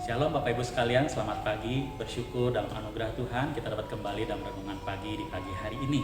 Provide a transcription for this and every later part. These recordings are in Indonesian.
Shalom Bapak Ibu sekalian, selamat pagi. Bersyukur dalam anugerah Tuhan kita dapat kembali dalam renungan pagi di pagi hari ini.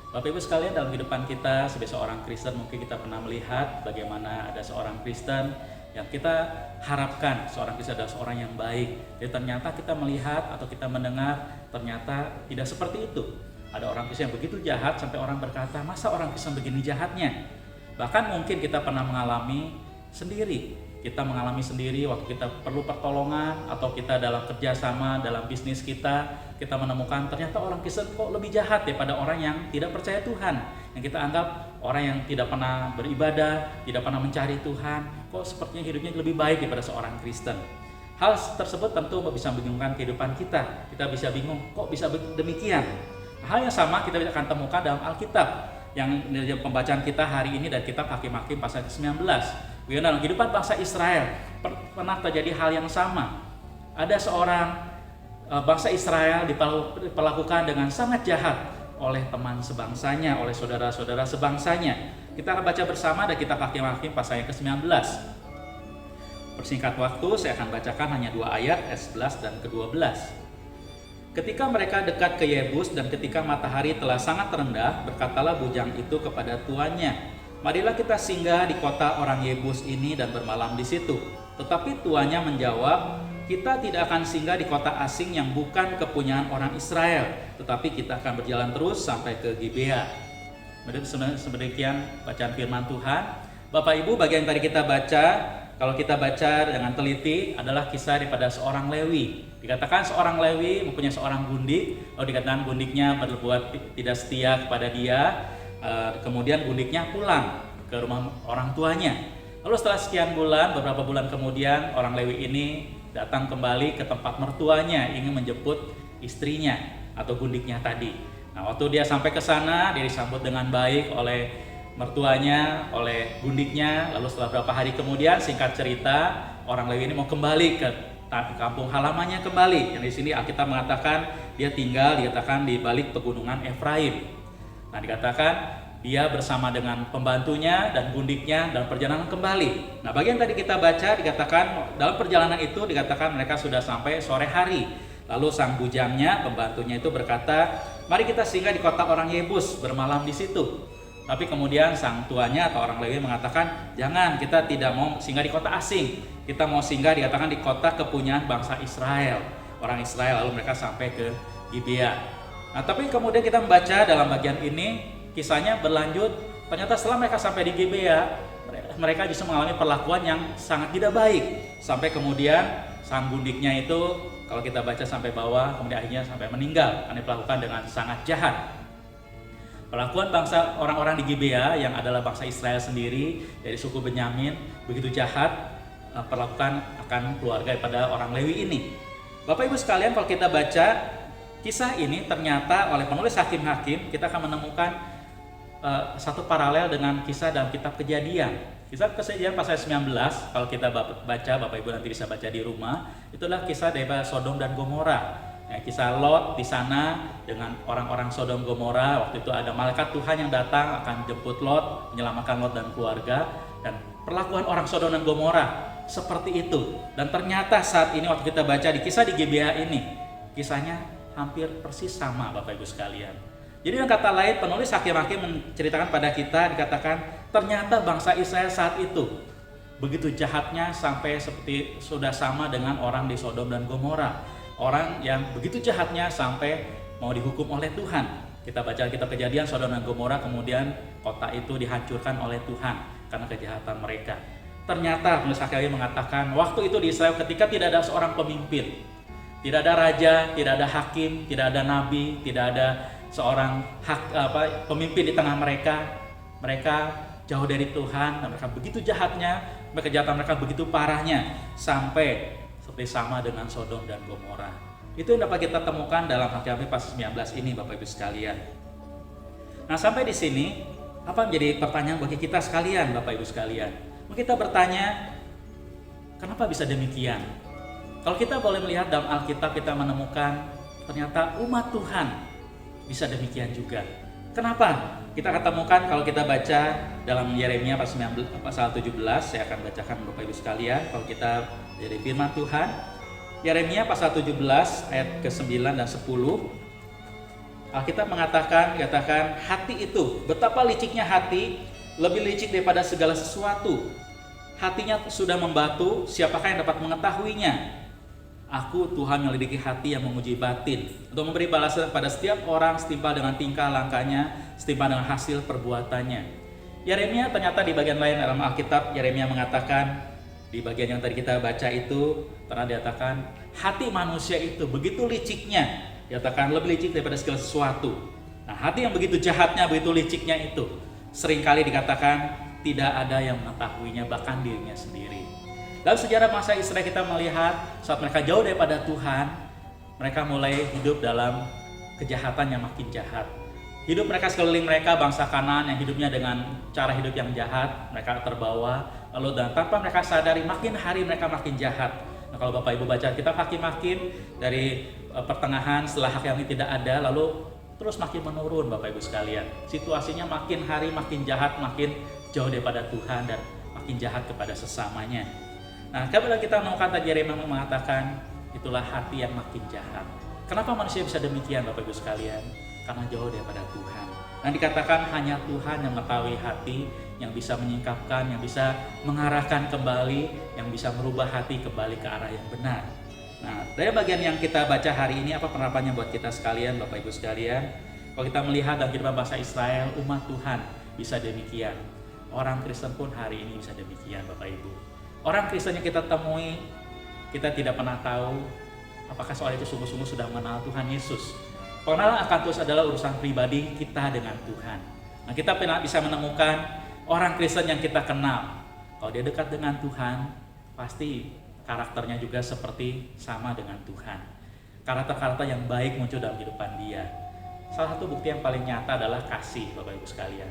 Bapak Ibu sekalian, dalam kehidupan kita sebagai seorang Kristen mungkin kita pernah melihat bagaimana ada seorang Kristen yang kita harapkan seorang Kristen adalah seorang yang baik. Jadi ternyata kita melihat atau kita mendengar ternyata tidak seperti itu. Ada orang Kristen yang begitu jahat sampai orang berkata, masa orang Kristen begini jahatnya? Bahkan mungkin kita pernah mengalami sendiri. Kita mengalami sendiri waktu kita perlu pertolongan atau kita dalam kerjasama, dalam bisnis kita menemukan ternyata orang Kristen kok lebih jahat daripada orang yang tidak percaya Tuhan. Yang kita anggap orang yang tidak pernah beribadah, tidak pernah mencari Tuhan, kok sepertinya hidupnya lebih baik daripada seorang Kristen. Hal tersebut tentu bisa membingungkan kehidupan kita. Kita bisa bingung, kok bisa demikian? Hal yang sama kita akan temukan dalam Alkitab yang dari pembacaan kita hari ini dan kitab Hakim-Hakim pasal ke-19. Dalam kehidupan bangsa Israel pernah terjadi hal yang sama. Ada seorang bangsa Israel diperlakukan dengan sangat jahat oleh teman sebangsanya, oleh saudara-saudara sebangsanya. Kita akan baca bersama dari kitab Hakim-Hakim pasal yang ke-19. Persingkat waktu saya akan bacakan hanya 2 ayat, ayat 11 dan ke-12. Ketika mereka dekat ke Yebus dan ketika matahari telah sangat rendah, berkatalah bujang itu kepada tuannya, marilah kita singgah di kota orang Yebus ini dan bermalam di situ. Tetapi tuannya menjawab, kita tidak akan singgah di kota asing yang bukan kepunyaan orang Israel, tetapi kita akan berjalan terus sampai ke Gibea. Sedemikian bacaan firman Tuhan. Bapak Ibu, bagian yang tadi kita baca, kalau kita baca dengan teliti adalah kisah daripada seorang Lewi. Dikatakan seorang Lewi mempunyai seorang gundik, lalu dikatakan gundiknya berbuat tidak setia kepada dia. Kemudian gundiknya pulang ke rumah orang tuanya. Lalu setelah sekian bulan, beberapa bulan kemudian orang Lewi ini datang kembali ke tempat mertuanya, ingin menjemput istrinya atau gundiknya tadi. Nah, waktu dia sampai ke sana, dia disambut dengan baik oleh mertuanya, oleh gundiknya. Lalu setelah beberapa hari kemudian, singkat cerita, orang Lewi ini mau kembali ke kampung halamannya kembali. Yang di sini Alkitab mengatakan dia tinggal dikatakan di balik pegunungan Efraim. Nah, dikatakan dia bersama dengan pembantunya dan gundiknya dalam perjalanan kembali. Nah, bagian tadi kita baca dikatakan dalam perjalanan itu dikatakan mereka sudah sampai sore hari. Lalu sang bujangnya, pembantunya itu berkata, mari kita singgah di kota orang Yebus, bermalam di situ. Tapi kemudian sang tuannya atau orang Lewi mengatakan, jangan, kita tidak mau singgah di kota asing. Kita mau singgah dikatakan di kota kepunyaan bangsa Israel. Orang Israel, lalu mereka sampai ke Gibea. Nah, tapi kemudian kita membaca dalam bagian ini, kisahnya berlanjut. Ternyata setelah mereka sampai di Gibea, mereka justru mengalami perlakuan yang sangat tidak baik. Sampai kemudian sang gundiknya itu, kalau kita baca sampai bawah, kemudian akhirnya sampai meninggal karena diperlakukan dengan sangat jahat. Perlakuan bangsa orang-orang di Gibea yang adalah bangsa Israel sendiri dari suku Benyamin begitu jahat perlakukan akan keluarga pada orang Lewi ini. Bapak Ibu sekalian, kalau kita baca kisah ini ternyata oleh penulis Hakim-Hakim kita akan menemukan satu paralel dengan kisah dalam kitab Kejadian. Kisah Kejadian pasal 19 kalau kita baca, Bapak Ibu nanti bisa baca di rumah, itulah kisah dari Sodom dan Gomora. Ya, kisah Lot di sana dengan orang-orang Sodom Gomora. Waktu itu ada malaikat Tuhan yang datang akan jemput Lot, menyelamatkan Lot dan keluarga. Dan perlakuan orang Sodom dan Gomora seperti itu. Dan ternyata saat ini waktu kita baca di kisah di Gibea ini, kisahnya hampir persis sama Bapak Ibu sekalian. Jadi dengan kata lain, penulis Hakim-Hakim menceritakan pada kita, dikatakan ternyata bangsa Israel saat itu begitu jahatnya sampai seperti sudah sama dengan orang di Sodom dan Gomora. Orang yang begitu jahatnya sampai mau dihukum oleh Tuhan. Kita baca kitab Kejadian, Sodom dan Gomora, kemudian kota itu dihancurkan oleh Tuhan karena kejahatan mereka. Ternyata penulis Hakim mengatakan waktu itu di Israel ketika tidak ada seorang pemimpin, tidak ada raja, tidak ada hakim, tidak ada nabi, tidak ada seorang pemimpin di tengah mereka. Mereka jauh dari Tuhan dan mereka begitu jahatnya, kejahatan mereka begitu parahnya sampai seperti sama dengan Sodom dan Gomora. Itu yang dapat kita temukan dalam Hakim-Hakim pasal 19 ini Bapak Ibu sekalian. Nah, sampai di sini apa menjadi pertanyaan bagi kita sekalian Bapak Ibu sekalian? Kita bertanya, kenapa bisa demikian? Kalau kita boleh melihat dalam Alkitab kita menemukan ternyata umat Tuhan bisa demikian juga. Kenapa? Kita ketemukan kalau kita baca dalam Yeremia pasal 17, saya akan bacakan Bapak Ibu sekalian. Kalau kita dari firman Tuhan, Yeremia pasal 17 ayat ke-9 dan 10. Alkitab mengatakan hati itu, betapa liciknya hati, lebih licik daripada segala sesuatu. Hatinya sudah membatu, siapakah yang dapat mengetahuinya? Aku Tuhan yang melidiki hati, yang menguji batin, untuk memberi balasan pada setiap orang setimpal dengan tingkah langkahnya, setimpal dengan hasil perbuatannya. Yeremia ternyata di bagian lain dalam Alkitab, Yeremia mengatakan, di bagian yang tadi kita baca itu pernah dikatakan hati manusia itu begitu liciknya, dikatakan lebih licik daripada segala sesuatu. Nah, hati yang begitu jahatnya, begitu liciknya itu seringkali dikatakan tidak ada yang mengetahuinya, bahkan dirinya sendiri. Dalam sejarah masa Israel kita melihat saat mereka jauh daripada Tuhan, mereka mulai hidup dalam kejahatan yang makin jahat. Hidup mereka sekeliling mereka, bangsa Kanaan yang hidupnya dengan cara hidup yang jahat, mereka terbawa, lalu dan tanpa mereka sadari makin hari mereka makin jahat. Nah, kalau Bapak Ibu baca kita makin dari pertengahan setelah hak yang ini tidak ada, lalu terus makin menurun Bapak Ibu sekalian. Situasinya makin hari makin jahat, makin jauh daripada Tuhan dan makin jahat kepada sesamanya. Nah, kalau kita menemukan tadi Yeremia mengatakan itulah hati yang makin jahat. Kenapa manusia bisa demikian Bapak Ibu sekalian? Karena jauh daripada Tuhan. Nah, dikatakan hanya Tuhan yang mengetahui hati, yang bisa menyingkapkan, yang bisa mengarahkan kembali, yang bisa merubah hati kembali ke arah yang benar. Nah, dari bagian yang kita baca hari ini, apa penerapannya buat kita sekalian, Bapak Ibu sekalian? Kalau kita melihat dalam kehidupan bangsa Israel, umat Tuhan bisa demikian. Orang Kristen pun hari ini bisa demikian, Bapak Ibu. Orang Kristen yang kita temui, kita tidak pernah tahu apakah seorang itu sungguh-sungguh sudah mengenal Tuhan Yesus. Pengenalan akan Tuhan adalah urusan pribadi kita dengan Tuhan. Nah, kita bisa menemukan orang Kristen yang kita kenal. Kalau dia dekat dengan Tuhan, pasti karakternya juga seperti sama dengan Tuhan. Karakter-karakter yang baik muncul dalam kehidupan dia. Salah satu bukti yang paling nyata adalah kasih, Bapak Ibu sekalian.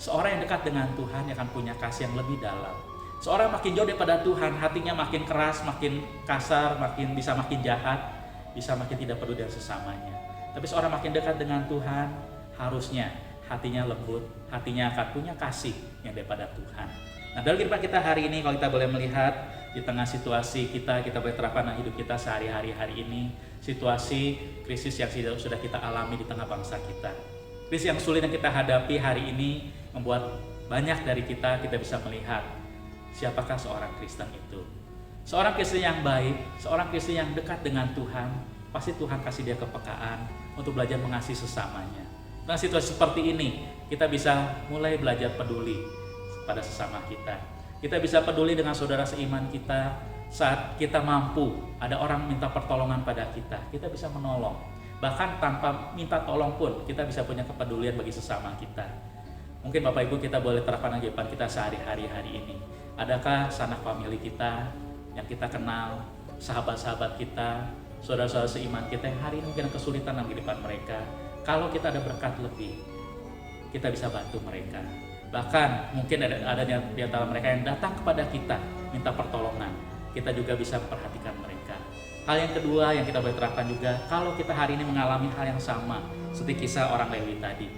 Seorang yang dekat dengan Tuhan akan punya kasih yang lebih dalam. Seorang makin jauh daripada Tuhan, hatinya makin keras, makin kasar, makin jahat, bisa makin tidak peduli dengan sesamanya. Tapi seorang makin dekat dengan Tuhan, harusnya hatinya lembut, hatinya akan punya kasih yang daripada Tuhan. Nah, dalam kehidupan kita hari ini, kalau kita boleh melihat di tengah situasi kita boleh terapkan dalam hidup kita sehari-hari hari ini, situasi krisis yang sudah kita alami di tengah bangsa kita. Krisis yang sulit yang kita hadapi hari ini membuat banyak dari kita bisa melihat siapakah seorang Kristen itu. Seorang Kristen yang baik, seorang Kristen yang dekat dengan Tuhan, pasti Tuhan kasih dia kepekaan untuk belajar mengasihi sesamanya. Nah, situasi seperti ini, kita bisa mulai belajar peduli pada sesama kita. Kita bisa peduli dengan saudara seiman kita saat kita mampu. Ada orang minta pertolongan pada kita bisa menolong. Bahkan tanpa minta tolong pun, kita bisa punya kepedulian bagi sesama kita. Mungkin Bapak Ibu kita boleh terapkan kehidupan kita sehari-hari hari ini. Adakah sanak famili kita yang kita kenal, sahabat-sahabat kita, saudara-saudara seiman kita yang hari ini mungkin kesulitan dalam kehidupan mereka? Kalau kita ada berkat lebih, kita bisa bantu mereka. Bahkan mungkin ada di antara mereka yang datang kepada kita minta pertolongan, kita juga bisa memperhatikan mereka. Hal yang kedua yang kita boleh terapkan juga, kalau kita hari ini mengalami hal yang sama seperti kisah orang Lewi tadi,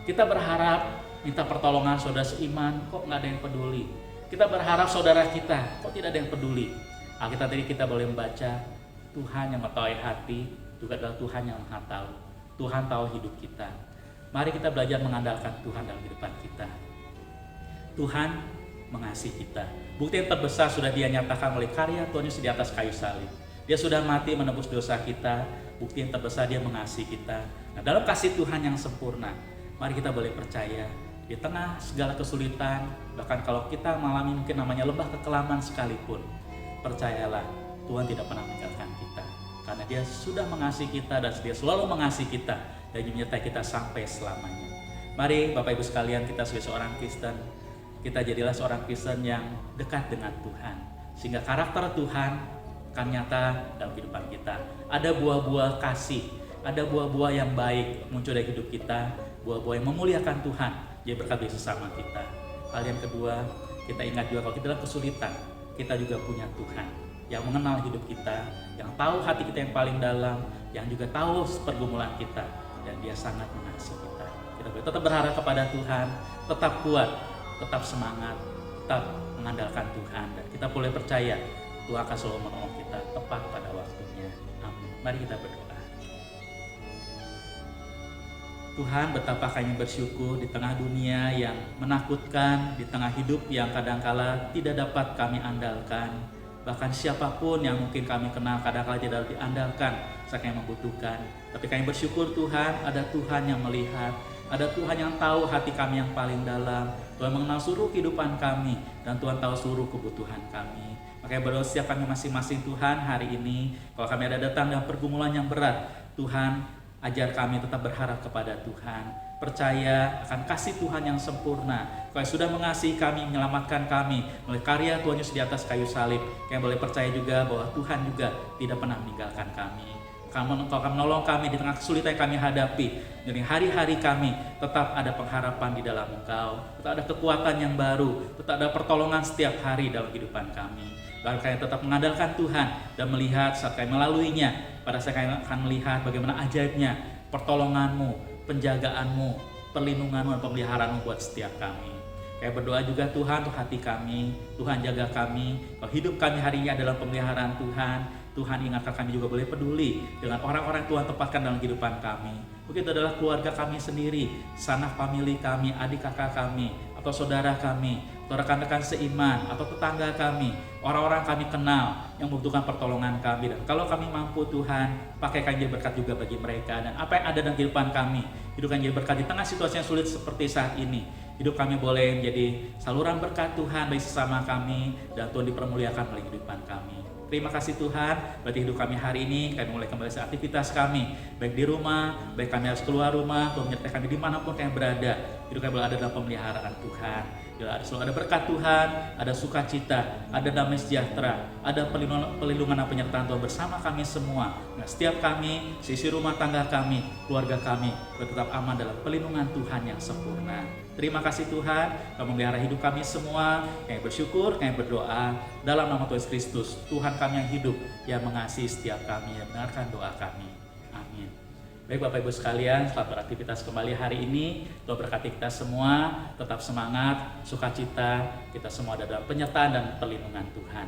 kita berharap minta pertolongan saudara seiman, kok nggak ada yang peduli. Kita berharap saudara kita, kok tidak ada yang peduli. Alkitab tadi kita boleh membaca, Tuhan yang mengetahui hati juga adalah Tuhan yang Maha Tahu. Tuhan tahu hidup kita. Mari kita belajar mengandalkan Tuhan dalam kehidupan kita. Tuhan mengasihi kita. Bukti yang terbesar sudah Dia nyatakan oleh karya Tuhan Yesus di atas kayu salib. Dia sudah mati menebus dosa kita. Bukti yang terbesar Dia mengasihi kita. Nah, dalam kasih Tuhan yang sempurna, mari kita boleh percaya di tengah segala kesulitan, bahkan kalau kita mengalami mungkin namanya lembah kekelaman sekalipun, percayalah Tuhan tidak pernah meninggalkan kita. Karena Dia sudah mengasihi kita dan Dia selalu mengasihi kita dan menyertai kita sampai selamanya. Mari Bapak Ibu sekalian, kita sebagai seorang Kristen, kita jadilah seorang Kristen yang dekat dengan Tuhan, sehingga karakter Tuhan akan nyata dalam kehidupan kita. Ada buah-buah kasih, ada buah-buah yang baik muncul dari hidup kita, buah-buah yang memuliakan Tuhan, jadi berkat bagi sesama kita. Hal yang kedua, kita ingat juga kalau kita dalam kesulitan, kita juga punya Tuhan yang mengenal hidup kita, yang tahu hati kita yang paling dalam, yang juga tahu pergumulan kita, dan Dia sangat mengasihi kita. Kita boleh tetap berharap kepada Tuhan, tetap kuat, tetap semangat, tetap mengandalkan Tuhan, dan kita boleh percaya Tuhan akan selalu menolong kita tepat pada waktunya. Amin. Mari kita berdoa. Tuhan, betapa kami bersyukur di tengah dunia yang menakutkan, di tengah hidup yang kadangkala tidak dapat kami andalkan. Bahkan siapapun yang mungkin kami kenal kadangkala tidak dapat diandalkan saat kami membutuhkan. Tapi kami bersyukur Tuhan, ada Tuhan yang melihat, ada Tuhan yang tahu hati kami yang paling dalam. Tuhan mengenal seluruh kehidupan kami, dan Tuhan tahu seluruh kebutuhan kami. Makanya berdoa setiap kami masing-masing Tuhan hari ini, kalau kami ada datang dalam pergumulan yang berat, Tuhan ajar kami tetap berharap kepada Tuhan, percaya akan kasih Tuhan yang sempurna. Kau sudah mengasihi kami, menyelamatkan kami melalui karya Tuhan Yesus di atas kayu salib. Kami boleh percaya juga bahwa Tuhan juga tidak pernah meninggalkan kami. Kau akan menolong kami di tengah kesulitan yang kami hadapi. Jadi hari-hari kami tetap ada pengharapan di dalam Engkau, tetap ada kekuatan yang baru, tetap ada pertolongan setiap hari dalam kehidupan kami. Bahkan kami tetap mengandalkan Tuhan dan melihat saat kami melaluinya. Pada saat kami akan melihat bagaimana ajaibnya pertolongan-Mu, penjagaan-Mu, perlindungan-Mu, dan pemeliharaanmu buat setiap kami. Kami berdoa juga Tuhan untuk hati kami, Tuhan jaga kami. Kalau hidup kami hari ini adalah pemeliharaan Tuhan, Tuhan ingatkan kami juga boleh peduli dengan orang-orang Tuhan tempatkan dalam kehidupan kami. Mungkin itu adalah keluarga kami sendiri, sanak famili kami, adik kakak kami, atau saudara kami, atau rekan-rekan seiman, atau tetangga kami, orang-orang kami kenal yang membutuhkan pertolongan kami. Dan kalau kami mampu Tuhan, pakai kami jadi berkat juga bagi mereka. Dan apa yang ada dalam kehidupan kami, hidup kami jadi berkat di tengah situasi yang sulit seperti saat ini. Hidup kami boleh menjadi saluran berkat Tuhan bagi sesama kami, dan Tuhan dipermuliakan melalui kehidupan kami. Terima kasih Tuhan, berarti hidup kami hari ini, kami mulai kembali aktivitas kami, baik di rumah, baik kami harus keluar rumah, Tuhan menyertai kami dimanapun kami berada. Hidup kami berada dalam pemeliharaan Tuhan. Selalu ada berkat Tuhan, ada sukacita, ada damai sejahtera, ada perlindungan dan penyertaan Tuhan bersama kami semua. Nah, setiap kami, sisi rumah tangga kami, keluarga kami, tetap aman dalam perlindungan Tuhan yang sempurna. Terima kasih Tuhan, Kau memelihara hidup kami semua. Kami bersyukur, kami berdoa dalam nama Tuhan Yesus Kristus, Tuhan kami yang hidup, yang mengasihi setiap kami, yang mendengarkan doa kami. Amin. Baik Bapak Ibu sekalian, selamat beraktivitas kembali hari ini. Tuhan berkati kita semua, tetap semangat, sukacita, kita semua ada dalam penyertaan dan perlindungan Tuhan.